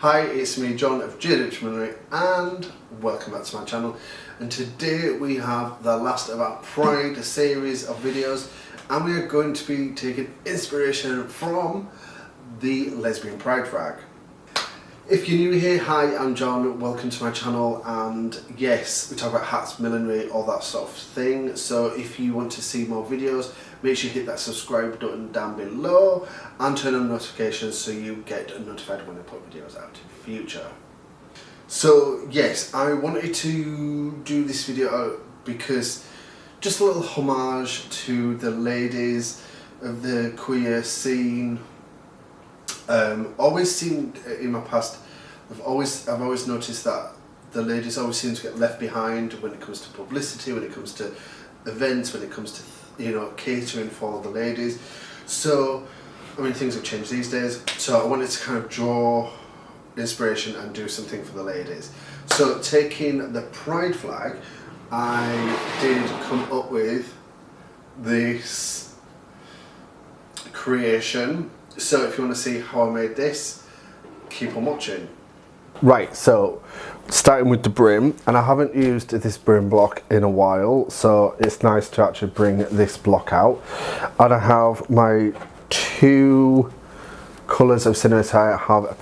Hi, it's me John of Millinery and welcome back to my channel. And today we have the last of our Pride series of videos, and we are going to be taking inspiration from the lesbian pride flag. If you're new here, hi, I'm John, welcome to my channel, and yes, we talk about hats, millinery, all that sort of thing. So if you want to see more videos, make sure you hit that subscribe button down below and turn on notifications so you get notified when I put videos out in the future. So yes, I wanted to do this video because just a little homage to the ladies of the queer scene. Always seemed in my past, I've always noticed that the ladies always seem to get left behind when it comes to publicity, when it comes to events, when it comes to catering for the ladies. So I mean, things have changed these days, so I wanted to kind of draw inspiration and do something for the ladies. So taking the pride flag, I did come up with this creation. So if you want to see how I made this, keep on watching. Right, so starting with the brim, and I haven't used this brim block in a while, so it's nice to actually bring this block out. And I have my two colours of cinnamon. I have a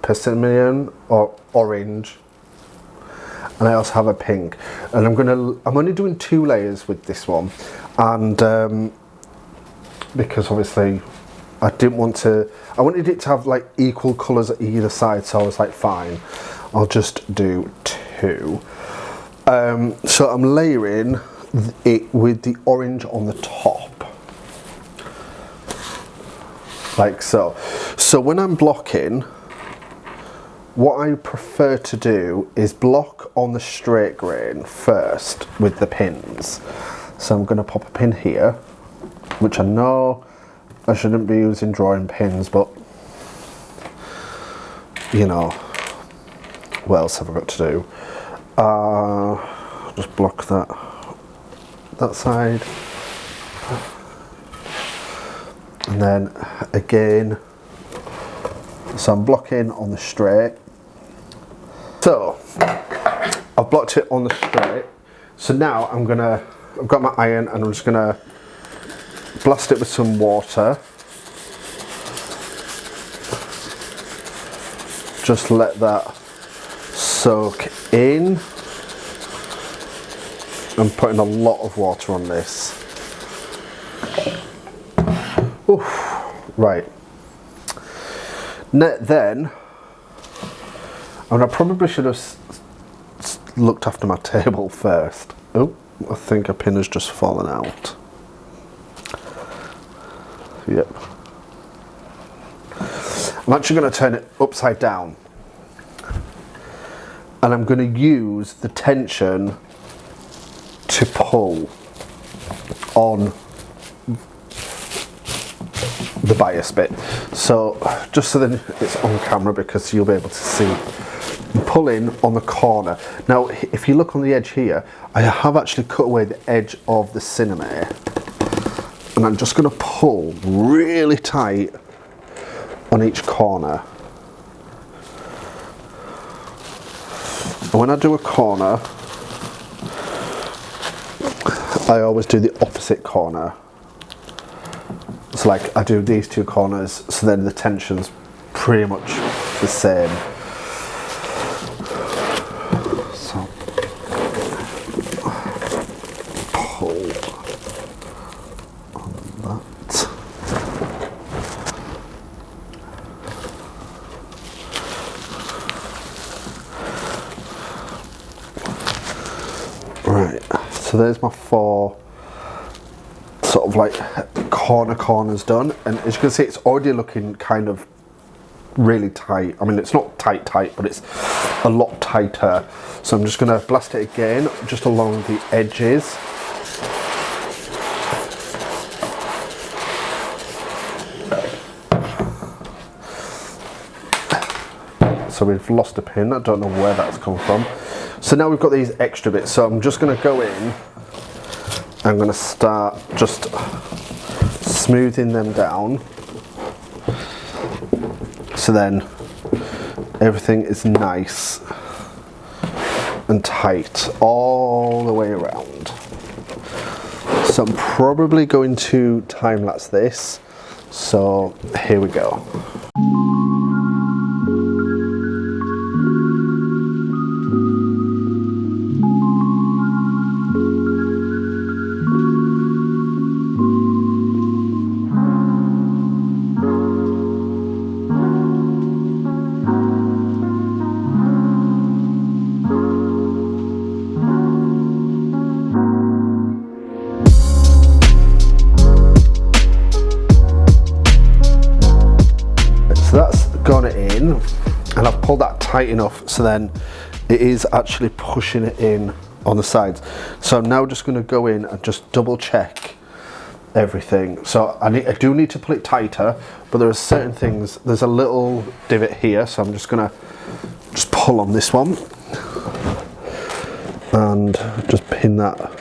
persimmon or orange, and I also have a pink. And I'm only doing 2 layers with this one, and because obviously I wanted it to have like equal colours at either side, so I was like, fine, I'll just do 2. So I'm layering it with the orange on the top, like so. So when I'm blocking, what I prefer to do is block on the straight grain first with the pins. So I'm going to pop a pin here, which I know I shouldn't be using drawing pins, but you know, what else have I got to do? Just block that side, and then again, so I'm blocking on the straight. So I've blocked it on the straight, so now I've got my iron, and I'm just gonna blast it with some water. Just let that soak in. I'm putting a lot of water on this. Oof. Right. Then, I probably should have looked after my table first. Oh, I think a pin has just fallen out. Yep. I'm actually going to turn it upside down, and I'm going to use the tension to pull on the bias bit. So just so then it's on camera, because you'll be able to see, I'm pulling on the corner. Now if you look on the edge here, I have actually cut away the edge of the cinnamon, and I'm just going to pull really tight on each corner. And when I do a corner, I always do the opposite corner. So like I do these 2 corners, so then the tension's pretty much the same. So pull on that. Right, so there's my 4 sort of like corners done, and as you can see, it's already looking kind of really tight. I mean, it's not tight, but it's a lot tighter. So I'm just going to blast it again, just along the edges. So we've lost a pin, I don't know where that's come from. So now we've got these extra bits, so I'm just going to go in, I'm going to start just smoothing them down. So then everything is nice and tight all the way around. So I'm probably going to time lapse this. So here we go. So that's got it in, and I've pulled that tight enough so then it is actually pushing it in on the sides. So I'm now just going to go in and just double check everything. So I do need to pull it tighter, but there are certain things, there's a little divot here, so I'm just going to pull on this one and just pin that.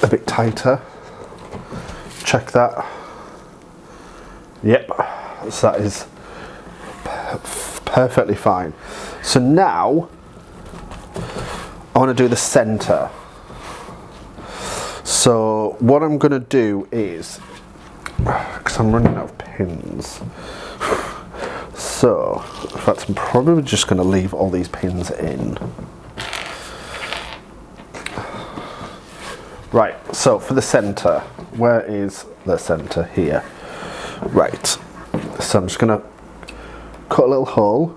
A bit tighter. Check that. Yep, so that is perfectly fine. So now I want to do the center. So what I'm going to do is, because I'm running out of pins, so in fact I'm probably just going to leave all these pins in. Right, so for the center, where is the center? Here. Right, so I'm just going to cut a little hole.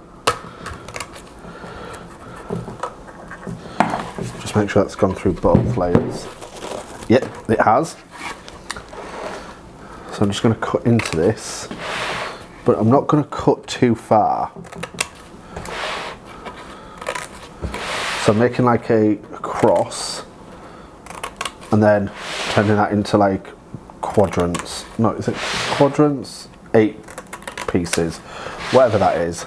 Just make sure that's gone through both layers. Yep, it has. So I'm just going to cut into this, but I'm not going to cut too far. So I'm making like a cross, and then turning that into like quadrants. No, is it quadrants? 8 pieces, whatever that is.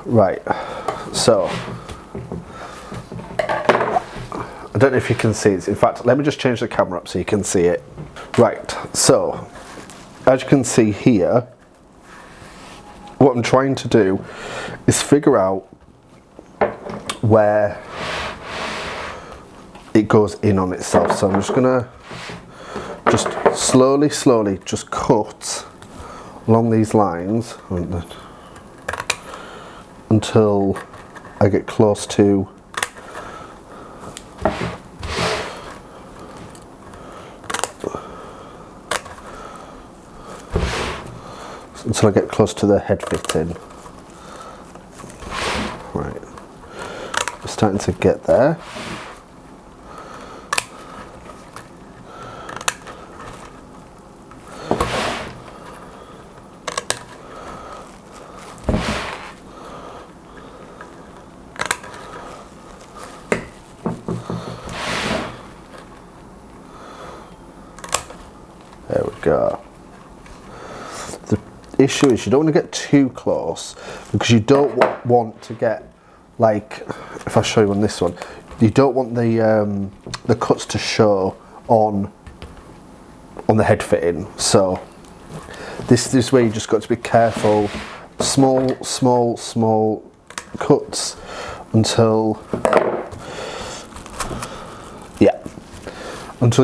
Right, so I don't know if you can see it. In fact, let me just change the camera up so you can see it. Right, so as you can see here, what I'm trying to do is figure out where it goes in on itself. So I'm just gonna just slowly just cut along these lines until I get close to the head fitting. Right, we're starting to get there. There we go. The issue is you don't want to get too close, because you don't want to get, like, if I show you on this one, you don't want the cuts to show on the head fitting. So this is where you just got to be careful. Small cuts until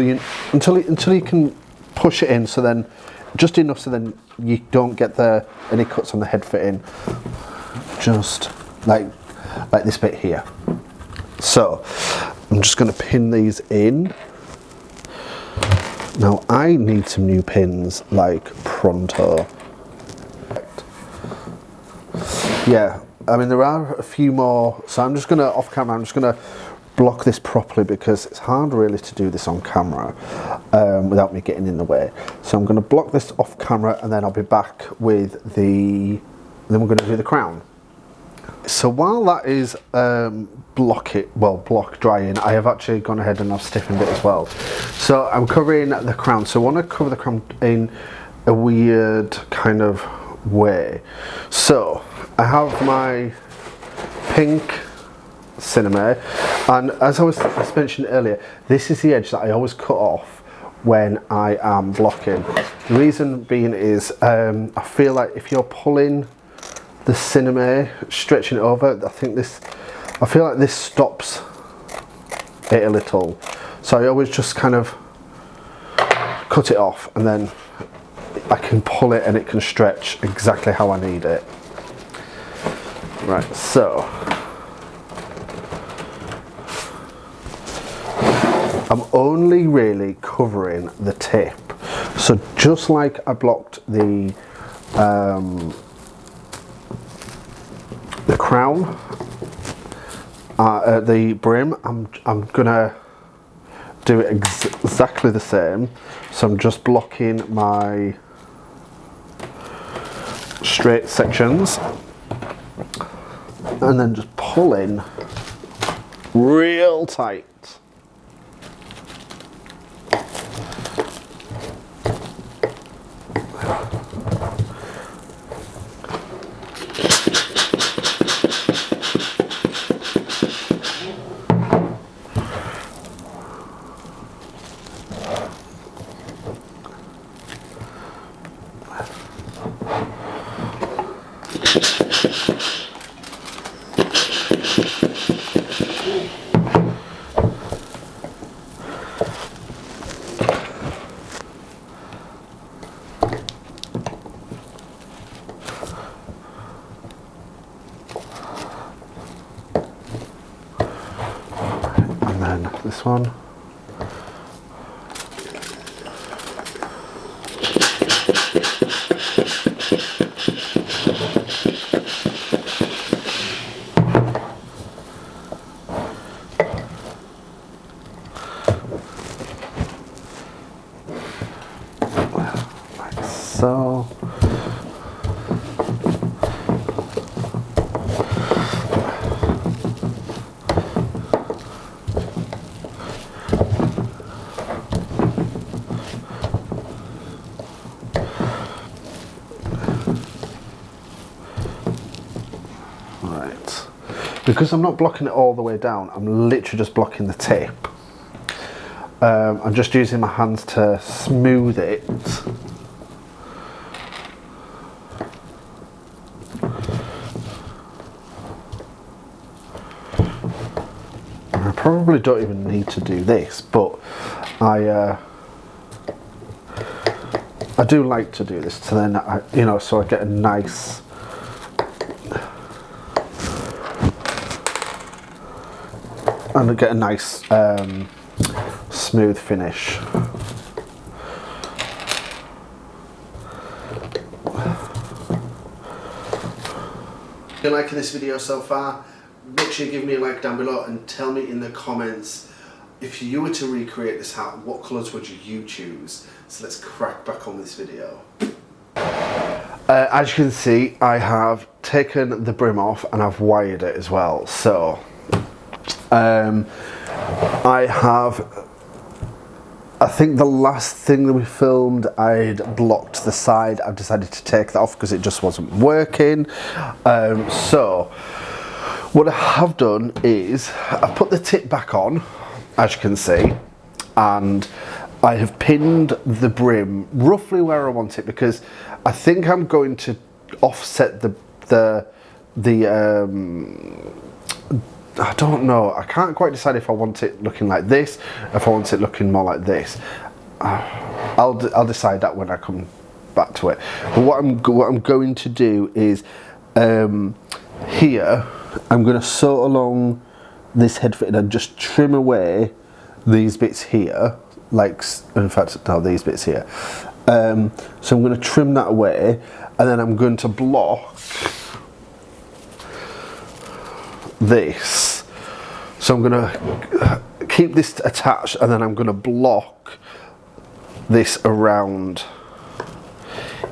you can push it in, so then just enough so then you don't get any cuts on the head fitting, just like this bit here. So I'm just going to pin these in. Now I need some new pins like pronto. Yeah, I mean there are a few more, so I'm just going to, off camera, I'm just going to block this properly, because it's hard really to do this on camera without me getting in the way. So I'm going to block this off camera, and then I'll be back with then we're going to do the crown. So while that is block drying, I have actually gone ahead and I've stiffened it as well. So I'm covering the crown. So I want to cover the crown in a weird kind of way. So I have my pink cinema. And as I was mentioning earlier, this is the edge that I always cut off when I am blocking. The reason being is I feel like if you're pulling the cinema, stretching it over, I feel like this stops it a little. So I always just kind of cut it off, and then I can pull it and it can stretch exactly how I need it. Right, so I'm only really covering the tip. So just like I blocked the crown, the brim, I'm gonna do it exactly the same. So I'm just blocking my straight sections and then just pulling real tight. This one. Like so. Because I'm not blocking it all the way down, I'm literally just blocking the tip. I'm just using my hands to smooth it. I probably don't even need to do this, but I do like to do this, so then so I get a nice smooth finish. If you're liking this video so far, make sure you give me a like down below and tell me in the comments, if you were to recreate this hat, what colours would you choose? So let's crack back on with this video. As you can see, I have taken the brim off and I've wired it as well. So I think the last thing that we filmed, I'd blocked the side. I've decided to take that off because it just wasn't working. So what I have done is I've put the tip back on, as you can see, and I have pinned the brim roughly where I want it, because I think I'm going to offset I don't know, I can't quite decide if I want it looking like this, if I want it looking more like this. I'll decide that when I come back to it. But what I'm going to do is here I'm going to sew along this head fitting and just trim away these bits here, like, in fact no, these bits here. So I'm going to trim that away, and then I'm going to block this. So I'm going to keep this attached, and then I'm going to block this around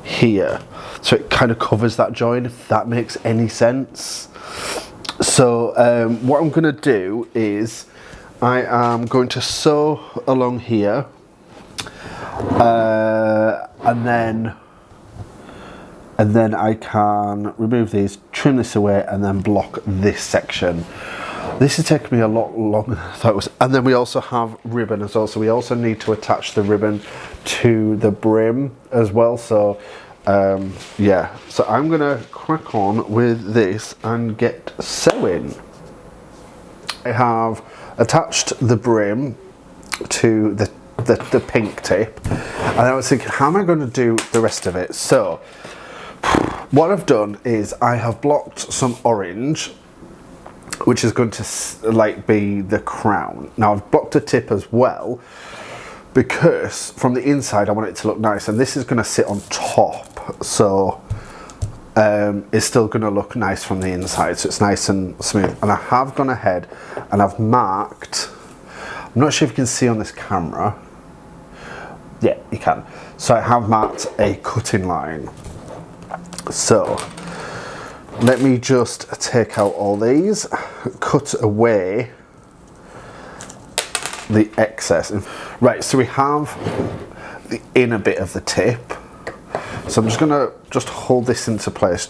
here, so it kind of covers that joint, if that makes any sense. So what I'm going to do is I am going to sew along here, and then I can remove these, trim this away, and then block this section. This is taking me a lot longer than I thought it was. And then we also have ribbon as well. So we also need to attach the ribbon to the brim as well. So yeah, so I'm gonna crack on with this and get sewing. I have attached the brim to the pink tip, and I was thinking, how am I going to do the rest of it? So what I've done is I have blocked some orange, which is going to like be the crown. Now I've blocked a tip as well, because from the inside I want it to look nice, and this is going to sit on top, so it's still going to look nice from the inside, so it's nice and smooth. And I have gone ahead and I've marked, I'm not sure if you can see on this camera, yeah you can, so I have marked a cutting line. So let me just take out all these, cut away the excess. Right, so we have the inner bit of the tip. So I'm just gonna hold this into place.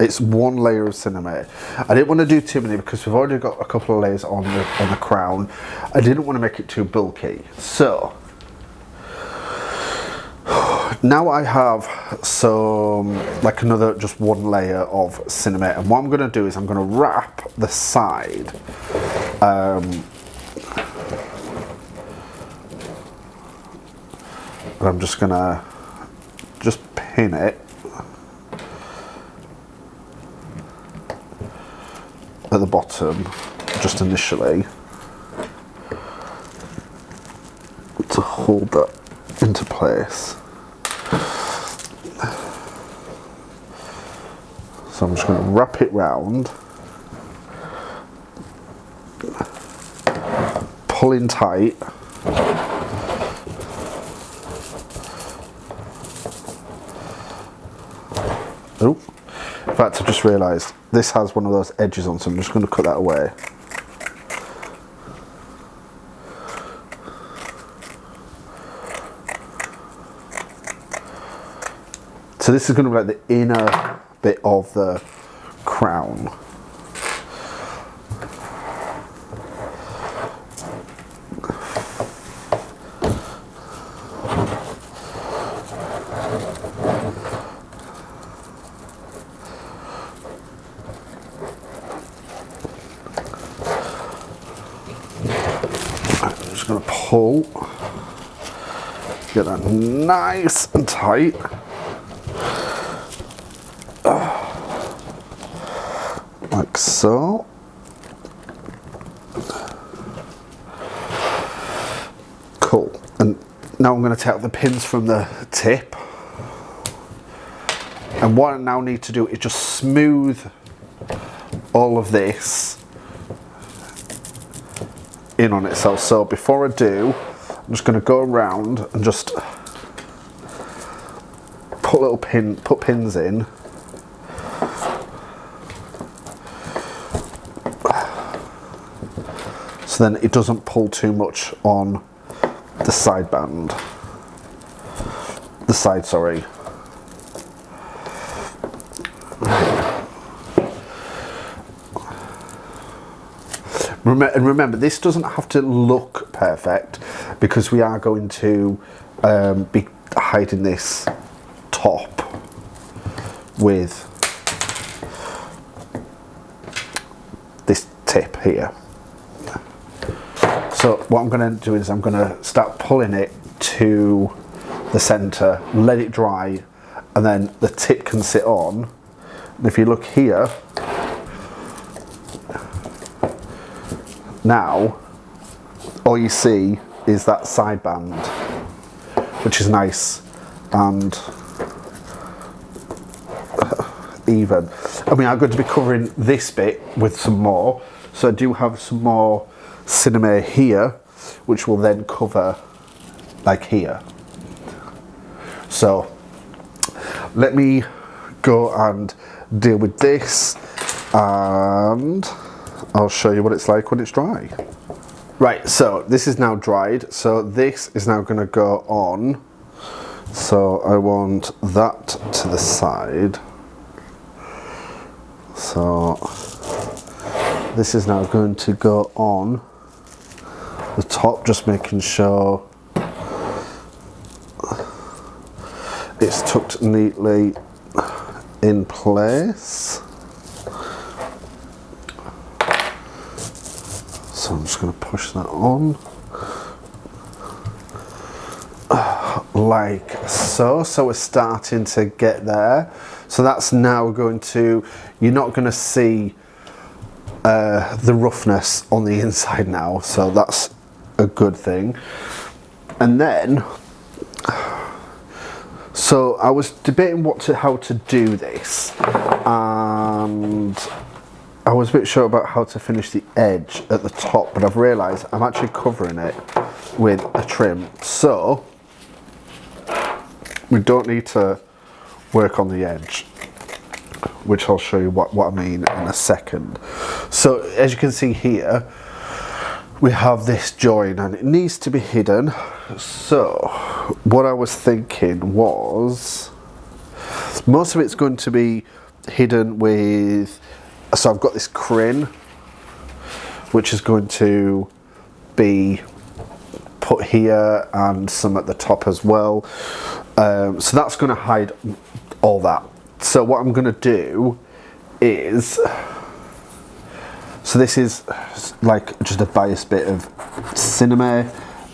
It's one layer of cinnamon. I didn't want to do too many because we've already got a couple of layers on the crown. I didn't want to make it too bulky. So now I have some, like another, just one layer of cinnamon. And what I'm gonna do is I'm gonna wrap the side. And I'm just gonna pin it at the bottom, just initially, to hold that into place. So I'm just going to wrap it round, pull in tight. Oh, in fact, I just realised this has one of those edges on, so I'm just going to cut that away. So this is going to be like the inner bit of the crown. I'm just going to pull, get that nice and tight. Like so. Cool. And now I'm going to take out the pins from the tip. And what I now need to do is just smooth all of this in on itself. So before I do, I'm just going to go around and just put pins in. So then it doesn't pull too much on the side band. The side, sorry. And remember, this doesn't have to look perfect because we are going to be hiding this top with this tip here. So what I'm going to do is I'm going to start pulling it to the centre, let it dry, and then the tip can sit on. And if you look here, now all you see is that side band, which is nice and even. I mean, I'm going to be covering this bit with some more, so I do have some more cinnamon here, which will then cover like here. So let me go and deal with this, and I'll show you what it's like when it's dry. Right, so this is now dried, so this is now going to go on. So I want that to the side. So This is now going to go on the top, just making sure it's tucked neatly in place. So I'm just going to push that on like so. So we're starting to get there. So that's now going to, you're not going to see the roughness on the inside now, so that's a good thing. And then, so I was debating how to do this, and I was a bit sure about how to finish the edge at the top, but I've realised I'm actually covering it with a trim, so we don't need to work on the edge, which I'll show you what I mean in a second. So as you can see here, we have this join and it needs to be hidden. So what I was thinking was, most of it's going to be hidden with, so I've got this crin, which is going to be put here and some at the top as well. So that's going to hide all that. So what I'm going to do is, so this is like just a biased bit of cinema,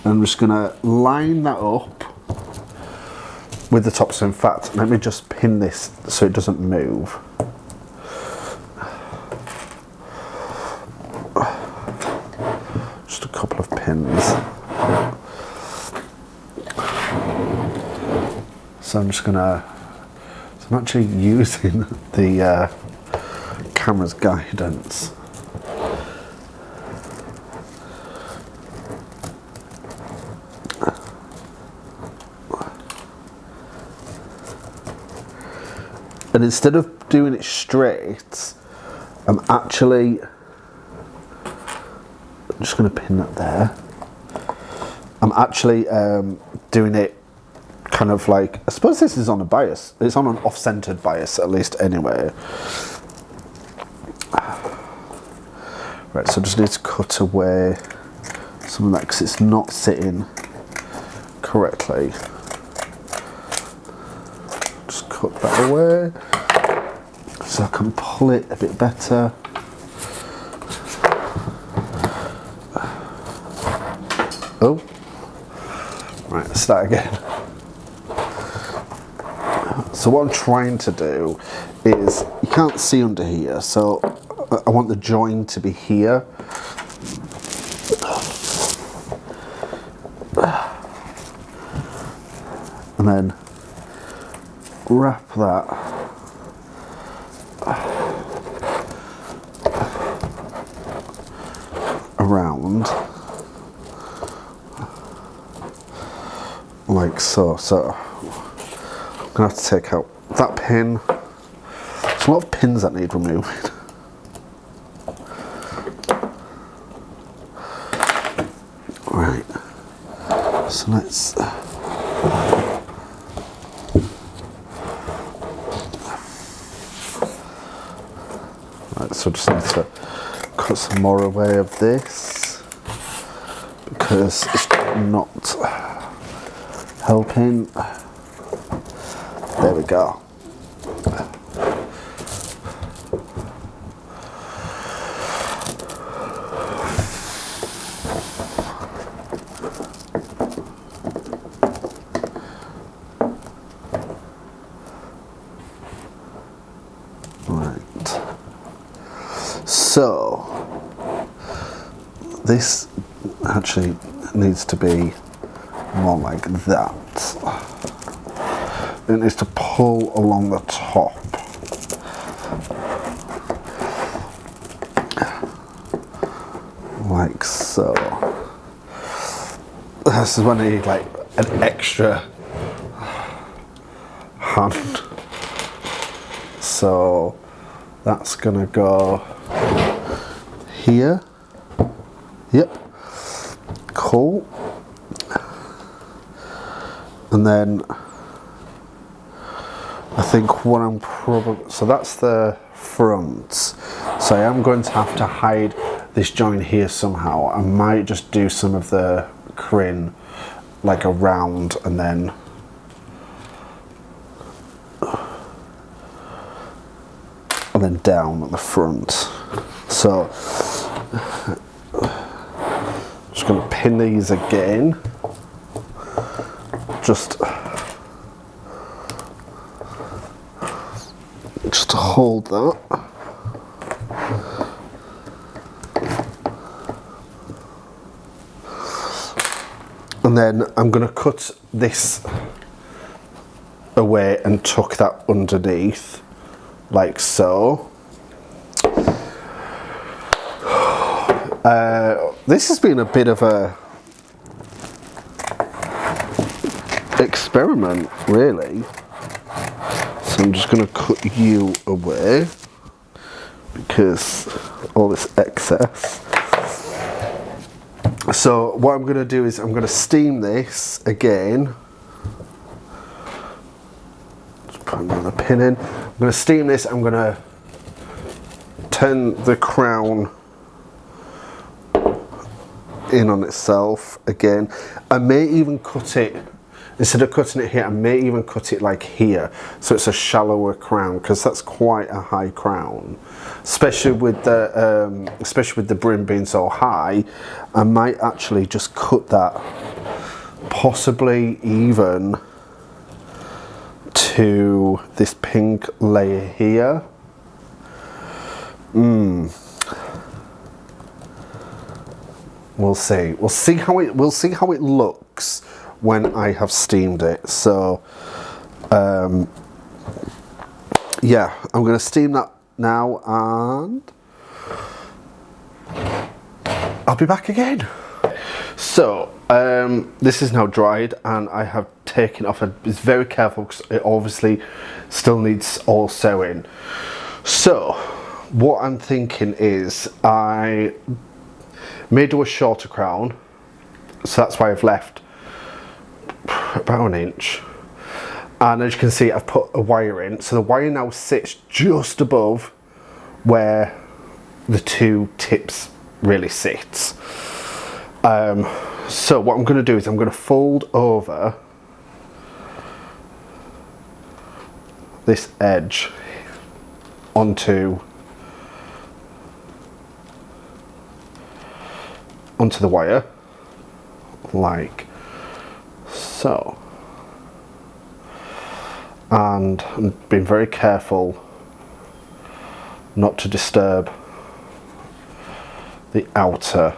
and I'm just going to line that up with the top. So in fact, let me just pin this so it doesn't move. Just a couple of pins. So I'm just going to, I'm actually using the camera's guidance. And instead of doing it straight, I'm just going to pin that there. I'm actually doing it kind of like, I suppose this is on a bias. It's on an off-centered bias, at least anyway. Right, so I just need to cut away some of that because it's not sitting correctly. Just cut that away so I can pull it a bit better. Oh, right, let's start again. So what I'm trying to do is, you can't see under here, so I want the join to be here. And then wrap that around like so. So I'm gonna have to take out that pin. There's a lot of pins that need removing. Right, so let's right, so just need to cut some more away of this because it's not helping. There we go. Right. So this actually needs to be more like that. It needs to pull along the top. Like so. This is when I need like an extra hand. So that's gonna go here. Yep. Cool. I think what I'm probably, so that's the front. So I am going to have to hide this joint here somehow. I might just do some of the crin like around and then down at the front. So I'm just going to pin these again. Just to hold that. And then I'm going to cut this away and tuck that underneath, like so. This has been a bit of a experiment, really. So I'm just going to cut you away because all this excess. So what I'm going to do is I'm going to steam this again. Just put another pin in. I'm going to steam this. I'm going to turn the crown in on itself again. I may even cut it, instead of cutting it here, I may even cut it like here, so it's a shallower crown, because that's quite a high crown, especially with the brim being so high. I might actually just cut that possibly even to this pink layer here. We'll see. We'll see how it looks when I have steamed it. So yeah, I'm going to steam that now and I'll be back again. So this is now dried and I have taken off. It's very careful because it obviously still needs all sewing. So what I'm thinking is I may do a shorter crown, so that's why I've left about an inch, and as you can see I've put a wire in, so the wire now sits just above where the two tips really sit. So what I'm going to do is I'm going to fold over this edge onto the wire, like so, and I'm being very careful not to disturb the outer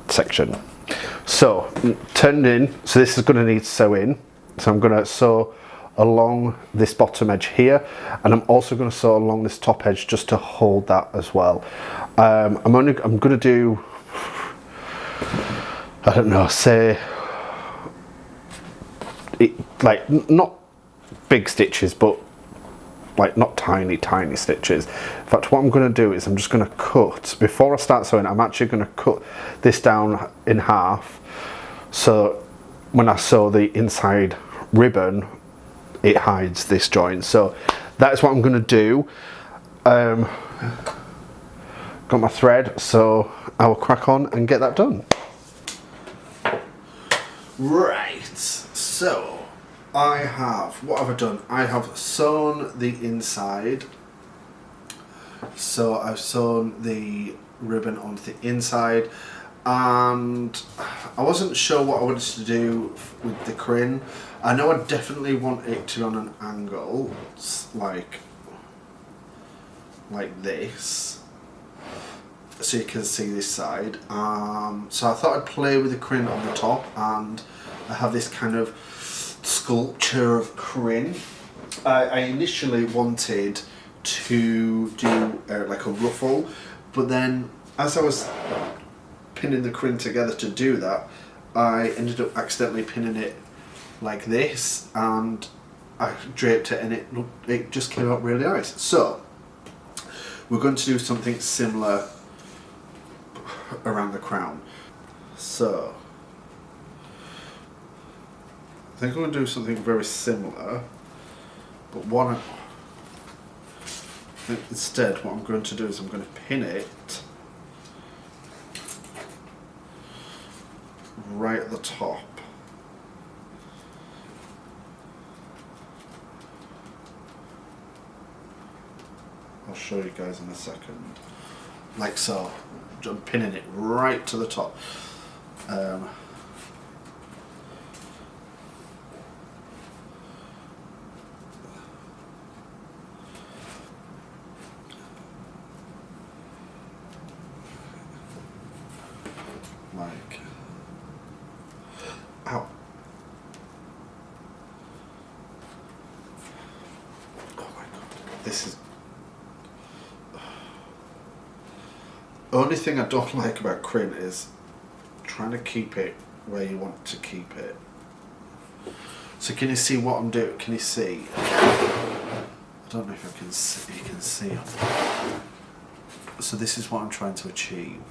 section. So turned in, so this is going to need sewing, so I'm going to sew along this bottom edge here, and I'm also going to sew along this top edge just to hold that as well. I'm going to do, I don't know, say like not big stitches, but like not tiny stitches. In fact, what I'm going to do is I'm just going to cut, before I start sewing, I'm actually going to cut this down in half, so when I sew the inside ribbon it hides this joint. So that's what I'm going to do. Got my thread, so I will crack on and get that done. Right, so what have I done? I have sewn the inside. So I've sewn the ribbon onto the inside, and I wasn't sure what I wanted to do with the crin. I know I definitely want it to be on an angle, like this, so you can see this side. So I thought I'd play with the crin on the top, and I have this kind of sculpture of crin. I initially wanted to do like a ruffle, but then as I was pinning the crin together to do that, I ended up accidentally pinning it like this, and I draped it, and it just came out really nice. So we're going to do something similar around the crown. So think I'm going to do something very similar, but one. Instead, what I'm going to do is I'm going to pin it right at the top. I'll show you guys in a second. Like so. I'm pinning it right to the top. Like, ow. Oh my god, this is. Only thing I don't like about crin is trying to keep it where you want to keep it. So can you see what I'm doing? Can you see? I don't know if I can see. You can see. So this is what I'm trying to achieve,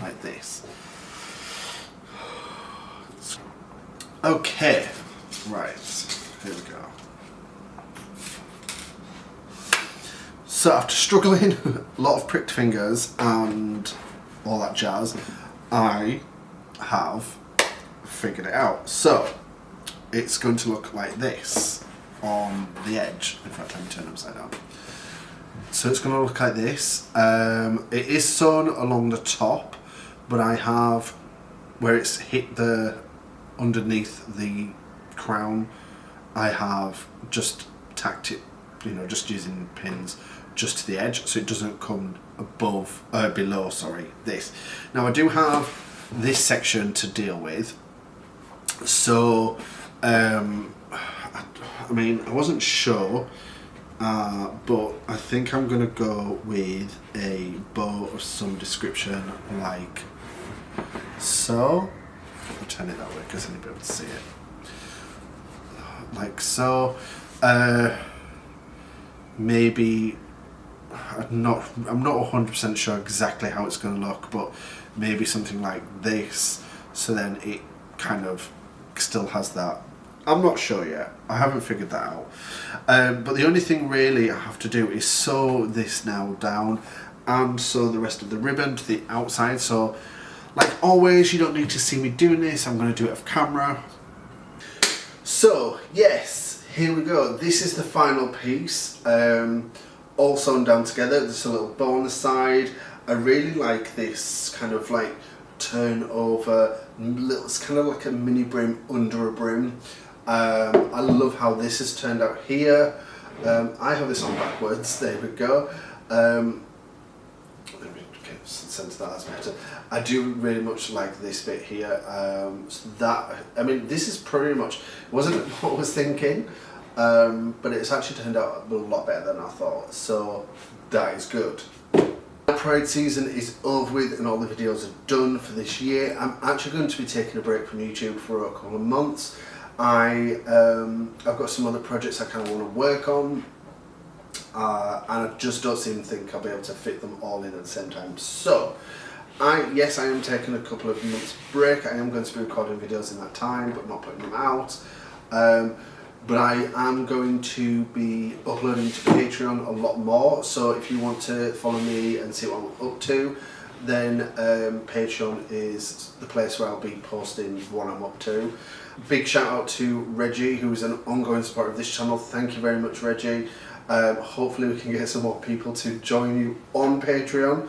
like this. Okay, right, here we go. So after struggling, a lot of pricked fingers and all that jazz, I have figured it out. So it's going to look like this on the edge. In fact, let me turn it upside down. So it's going to look like this. It is sewn along the top, but I have, where it's hit the underneath the crown, I have just tacked it, you know, just using pins just to the edge, so it doesn't come below, sorry, this. Now I do have this section to deal with, so I mean, I wasn't sure, but I think I'm gonna go with a bow of some description, like so. I'll turn it that way because then you'll be able to see it. Like so. Maybe I'm not 100% sure exactly how it's going to look, but maybe something like this. So then it kind of still has that. I'm not sure yet. I haven't figured that out. But the only thing really I have to do is sew this now down and sew the rest of the ribbon to the outside. So like always, you don't need to see me doing this. I'm going to do it off camera. So yes, here we go. This is the final piece. All sewn down together. There's a little bow on the side. I really like this kind of like turn over. It's kind of like a mini brim under a brim. I love how this has turned out here. I have this on backwards. There we go. Center that, that's better. I do really much like this bit here. So that, I mean, this is pretty much, wasn't what I was thinking, but it's actually turned out a lot better than I thought, so that is good. Pride season is over with and all the videos are done for this year. I'm actually going to be taking a break from YouTube for a couple of months. I've got some other projects I kind of want to work on. And I just don't seem to think I'll be able to fit them all in at the same time. So, yes, I am taking a couple of months break. I am going to be recording videos in that time, but not putting them out. But I am going to be uploading to Patreon a lot more. So if you want to follow me and see what I'm up to, then Patreon is the place where I'll be posting what I'm up to. Big shout out to Reggie, who is an ongoing supporter of this channel. Thank you very much, Reggie. Hopefully we can get some more people to join you on Patreon.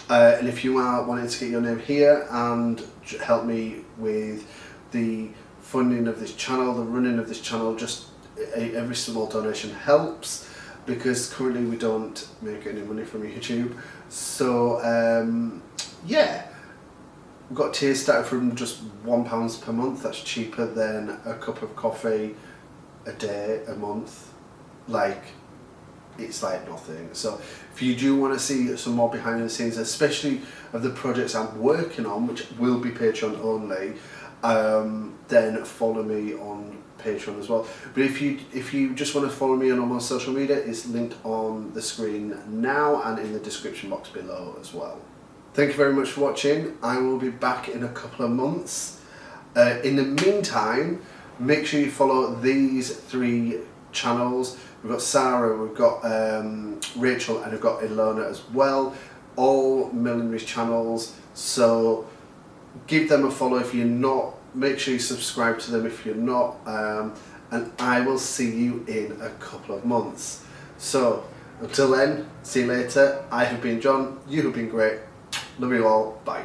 And if you are wanting to get your name here and help me with the funding of this channel, the running of this channel, just every small donation helps, because currently we don't make any money from YouTube. So yeah, we've got tiers started from just £1 per month. That's cheaper than a cup of coffee a day, a month. Like, it's like nothing. So if you do want to see some more behind the scenes, especially of the projects I'm working on, which will be Patreon only, then follow me on Patreon as well. But if you just want to follow me on all my social media, it's linked on the screen now and in the description box below as well. Thank you very much for watching. I will be back in a couple of months. In the meantime, Make sure you follow these 3 channels. We've got Sarah, we've got Rachel, and we've got Ilona as well. All Millinery's channels. So give them a follow if you're not. Make sure you subscribe to them if you're not. And I will see you in a couple of months. So until then, see you later. I have been John. You have been great. Love you all. Bye.